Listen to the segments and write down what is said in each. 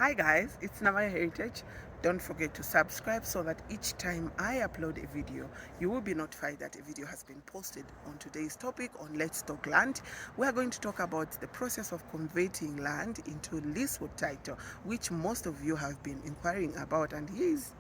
Hi guys, it's Namaya Heritage. Don't forget to subscribe so that each time I upload a video, you will be notified that a video has been posted. On today's topic on Let's Talk Land, we are going to talk about the process of converting land into leasehold title, which most of you have been inquiring about, and here is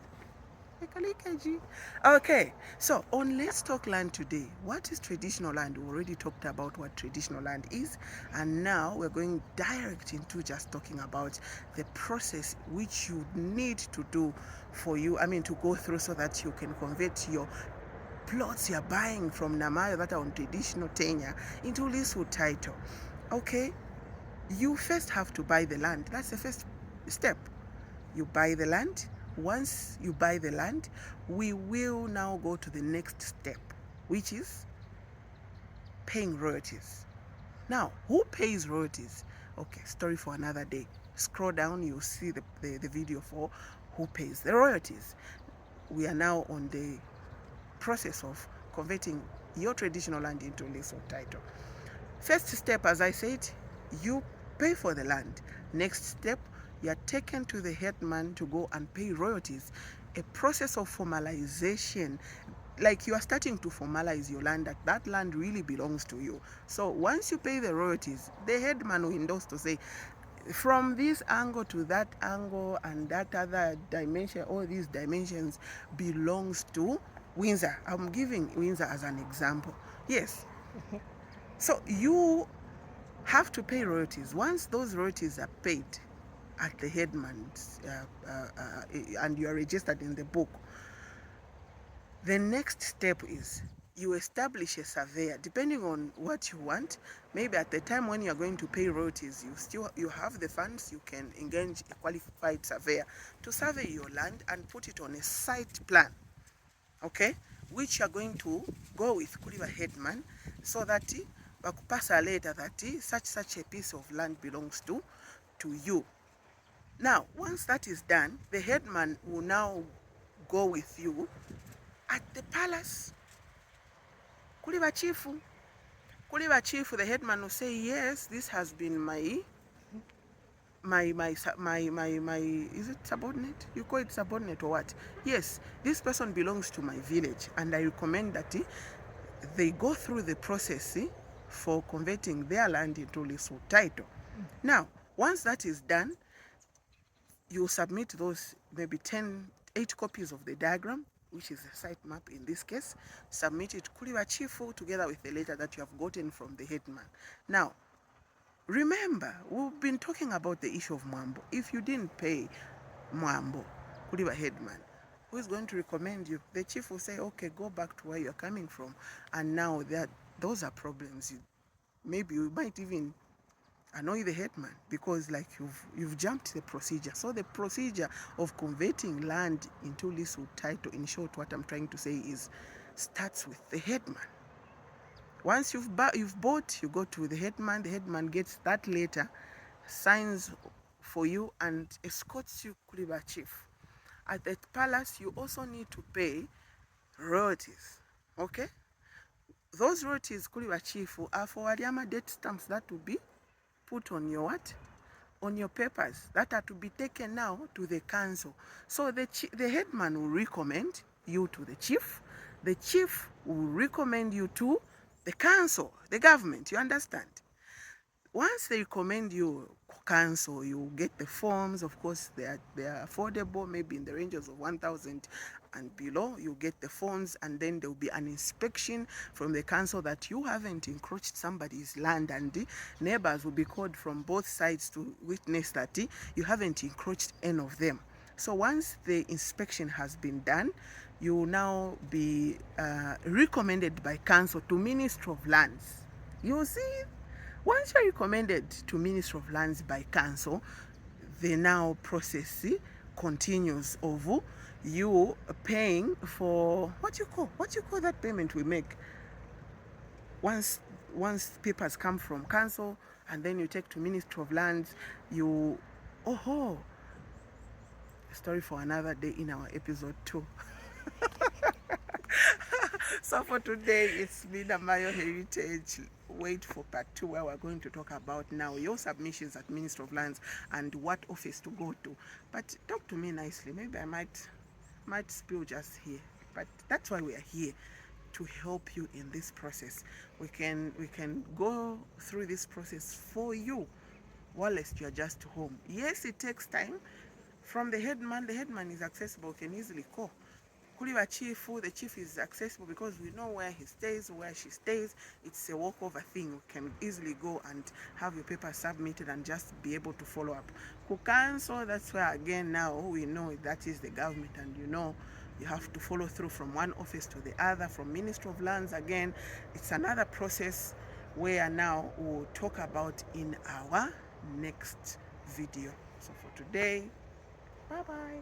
okay, so on Let's Talk Land today, what is traditional land? We already talked about what traditional land is, and now we're going direct into just talking about the process which you need to do to go through so that you can convert your plots you're buying from Namayo that are on traditional tenure into leasehold title. Okay, you first have to buy the land. That's the first step. You buy the land. Once you buy the land, we will now go to the next step, which is paying royalties. Now, who pays royalties? Okay, story for another day. Scroll down, you'll see the video for who pays the royalties. We are now on the process of converting your traditional land into leasehold title. First step, as I said, you pay for the land. Next step, you are taken to the headman to go and pay royalties. A process of formalization, like you are starting to formalize your land, that land really belongs to you. So once you pay the royalties, the headman will endorse to say, from this angle to that angle and that other dimension, all these dimensions belongs to Windsor. I'm giving Windsor as an example. Yes. So you have to pay royalties. Once those royalties are paid at the headman's and you are registered in the book, the next step is you establish a surveyor. Depending on what you want, maybe at the time when you are going to pay royalties, you have the funds, you can engage a qualified surveyor to survey your land and put it on a site plan, okay, which you are going to go with Kuliva headman so that pass a letter that such a piece of land belongs to you. Now, once that is done, the headman will now go with you at the palace. Kuliva chifu. Kuliva chifu, the headman will say, yes, this has been my is it subordinate? You call it subordinate or what? Yes, this person belongs to my village, and I recommend that they go through the process for converting their land into leasehold title. Now, once that is done, you submit those maybe 8 copies of the diagram, which is a site map in this case. Submit it Kuliwa Chifu together with the letter that you have gotten from the headman. Now, remember, we've been talking about the issue of Mwambo. If you didn't pay Mwambo, Kuliwa headman, who is going to recommend you? The chief will say, okay, go back to where you're coming from. And now those are problems. Maybe you might even annoy the headman because like you've jumped the procedure. So the procedure of converting land into leasehold title, in short, what I'm trying to say is, starts with the headman. Once you've bought, you go to the headman gets that letter, signs for you, and escorts you to Kuliba chief. At the palace, you also need to pay royalties, okay? Those royalties, Kuliba chief, are for Wadiama date stamps that will be put on your what? On your papers that are to be taken now to the council. So the headman will recommend you to the chief. The chief will recommend you to the council, the government, you understand? Once they recommend you council, you get the forms. Of course, they are affordable, maybe in the ranges of 1,000 and below. You get the forms, and then there will be an inspection from the council that you haven't encroached somebody's land, and the neighbors will be called from both sides to witness that you haven't encroached any of them. So once the inspection has been done, you will now be recommended by council to Ministry of Lands. You see, once you're recommended to Ministry of Lands by council, the now process continues of you paying for what you call that payment we make once papers come from council, and then you take to Ministry of Lands. You story for another day in our episode 2. So for today, it's been a Mayo Heritage. Wait for part 2 where we're going to talk about now your submissions at Minister of Lands and what office to go to. But talk to me nicely. Maybe I might spill just here. But that's why we are here, to help you in this process. We can go through this process for you whilst you are just home. Yes, it takes time. From the headman is accessible, you can easily call. Kuliwa chifu, the chief is accessible because we know where he stays, where she stays. It's a walkover thing. You can easily go and have your paper submitted and just be able to follow up. Kukanso, that's where again now we know that is the government, and you know you have to follow through from one office to the other. From Ministry of Lands again, it's another process where now we'll talk about in our next video. So for today, bye bye.